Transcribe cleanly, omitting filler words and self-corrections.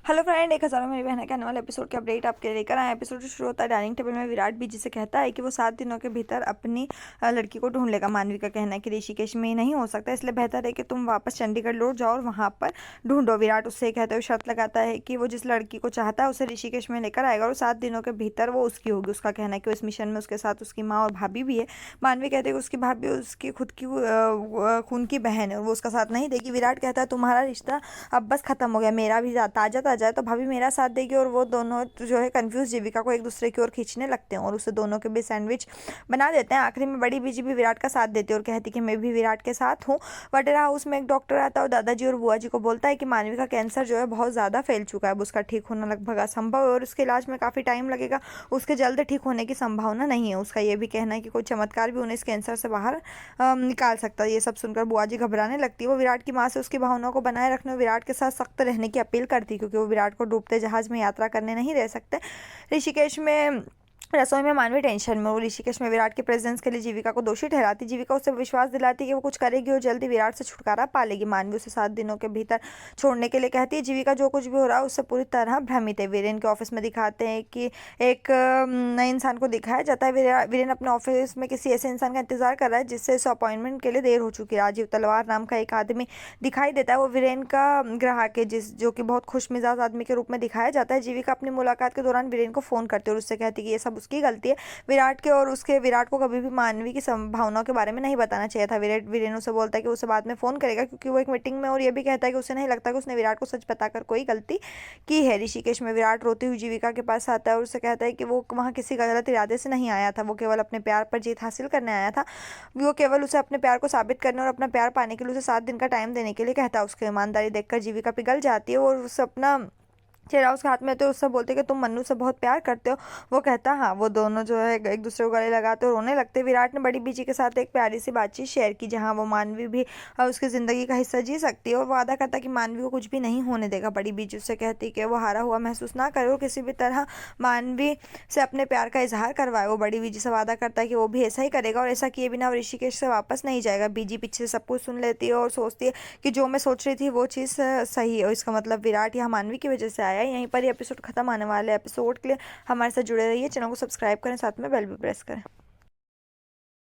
Hello friend, 1000 मेरी बहन के आने वाले एपिसोड के अपडेट आपके लेकर आए। एपिसोड शुरू होता है डाइनिंग टेबल में विराट बीजी से कहता है कि वो 7 दिनों के भीतर अपनी लड़की को ढूंढ लेगा। मानवी का कहना है कि ऋषिकेश में नहीं हो सकता, इसलिए बेहतर है कि तुम वापस चंडीगढ़ लौट जाओ और वहाँ पर ढूंढो। विराट उससे कहते हुए शर्त लगाता है कि वो जिस लड़की को चाहता है उसे ऋषिकेश में लेकर आएगा और 7 दिनों के भीतर वो उसकी होगी। उसका कहना है कि इस मिशन में उसके साथ उसकी माँ और भाभी भी है। मानवी कहते हैं कि उसकी भाभी उसकी खुद की खून की बहन है और वो उसका साथ नहीं देगी। विराट कहता है तुम्हारा रिश्ता अब बस खत्म हो गया, मेरा भी ताजा ताजा है, तो भाभी मेरा साथ देगी। और वो दोनों जो है कंफ्यूज जीविका को एक दूसरे की ओर खींचने लगते हैं और उसे दोनों के बीच सैंडविच बना देते हैं। आखिरी में बड़ी बीजी भी विराट का साथ देती है और कहती कि मैं भी विराट के साथ हूँ। वडेरा हाउस में एक डॉक्टर आता है और दादाजी और बुआ जी को बोलता है कि मानवी का कैंसर जो है बहुत ज़्यादा फैल चुका है, अब उसका ठीक होना लगभग असंभव है और उसके इलाज में काफ़ी टाइम लगेगा, उसके जल्द ठीक होने की संभावना नहीं है। उसका ये भी कहना है कि कोई चमत्कार भी उन्हें इस कैंसर से बाहर निकाल सकता है। ये सब सुनकर बुआ जी घबराने लगती है। वो विराट की माँ से उसकी भावनाओं को बनाए रखने और विराट के साथ सख्त रहने की अपील करती है, क्योंकि वो विराट को डूबते जहाज में यात्रा करने नहीं रह सकते। ऋषिकेश में रसोई में मानवी टेंशन में वो ऋषिकेश में विराट के प्रेजेंस के लिए जीविका को दोषी ठहराती। जीविका उसे विश्वास दिलाती कि वो कुछ करेगी और जल्दी विराट से छुटकारा पा लेगी। मानवी उसे 7 दिनों के भीतर छोड़ने के लिए कहती है। जीविका जो कुछ भी हो रहा है उससे पूरी तरह भ्रमित है। वीरेन के ऑफिस में दिखाते हैं कि एक नए इंसान को दिखाया जाता है। वीरेन अपने ऑफिस में किसी ऐसे इंसान का इंतजार कर रहा है जिससे इस अपॉइंटमेंट के लिए देर हो चुकी है। राजीव तलवार नाम का एक आदमी दिखाई देता है। वो वीरेन का ग्राहक है जो कि बहुत खुश मिजाज आदमी के रूप में दिखाया जाता है। जीविका अपनी मुलाकात के दौरान वीरेन को फोन करती है और उससे कहती है कि ये सब उसकी गलती है। विराट को कभी भी मानवी की संभावनाओं के बारे में नहीं बताना चाहिए था। वीरेन उसे बोलता है कि उसे बाद में फोन करेगा क्योंकि वो एक मीटिंग में, और ये भी कहता है कि उसे नहीं लगता कि उसने विराट को सच बताकर कोई गलती की है। ऋषिकेश में विराट रोती हुई जीविका के पास आता है और उससे कहता है कि वो वहाँ किसी गलत इरादे से नहीं आया था, वो केवल अपने प्यार पर जीत हासिल करने आया था। वो केवल उसे अपने प्यार को साबित करने और अपना प्यार पाने के लिए उसे 7 दिन का टाइम देने के लिए कहता है। उसकी ईमानदारी देखकर जीविका पिघल जाती है और उसे अपना चेहरा उसके हाथ में तो उससे बोलते कि तुम मन्नू से बहुत प्यार करते हो। वो कहता हाँ। वो दोनों जो है एक दूसरे को गले लगाते और रोने लगते। विराट ने बड़ी बीजी के साथ एक प्यारी सी बातचीत शेयर की जहाँ वो मानवी भी उसकी ज़िंदगी का हिस्सा जी सकती है और वादा करता कि मानवी को कुछ भी नहीं होने देगा। बड़ी बीजी उससे कहती कि वो हारा हुआ महसूस ना करे और किसी भी तरह मानवी से अपने प्यार का इजहार करवाए। वो बड़ी बीजी से वादा करता है कि वो भी ऐसा ही करेगा और ऐसा किए बिना वो ऋषिकेश से वापस नहीं जाएगा। बीजी पीछे से सब कुछ सुन लेती है और सोचती है कि जो मैं सोच रही थी वो चीज़ सही है और इसका मतलब विराट यहाँ मानवी की वजह से आया है। यहीं पर ये एपिसोड खत्म आने वाले एपिसोड के लिए हमारे साथ जुड़े रहिए, चैनल को सब्सक्राइब करें, साथ में बेल भी प्रेस करें।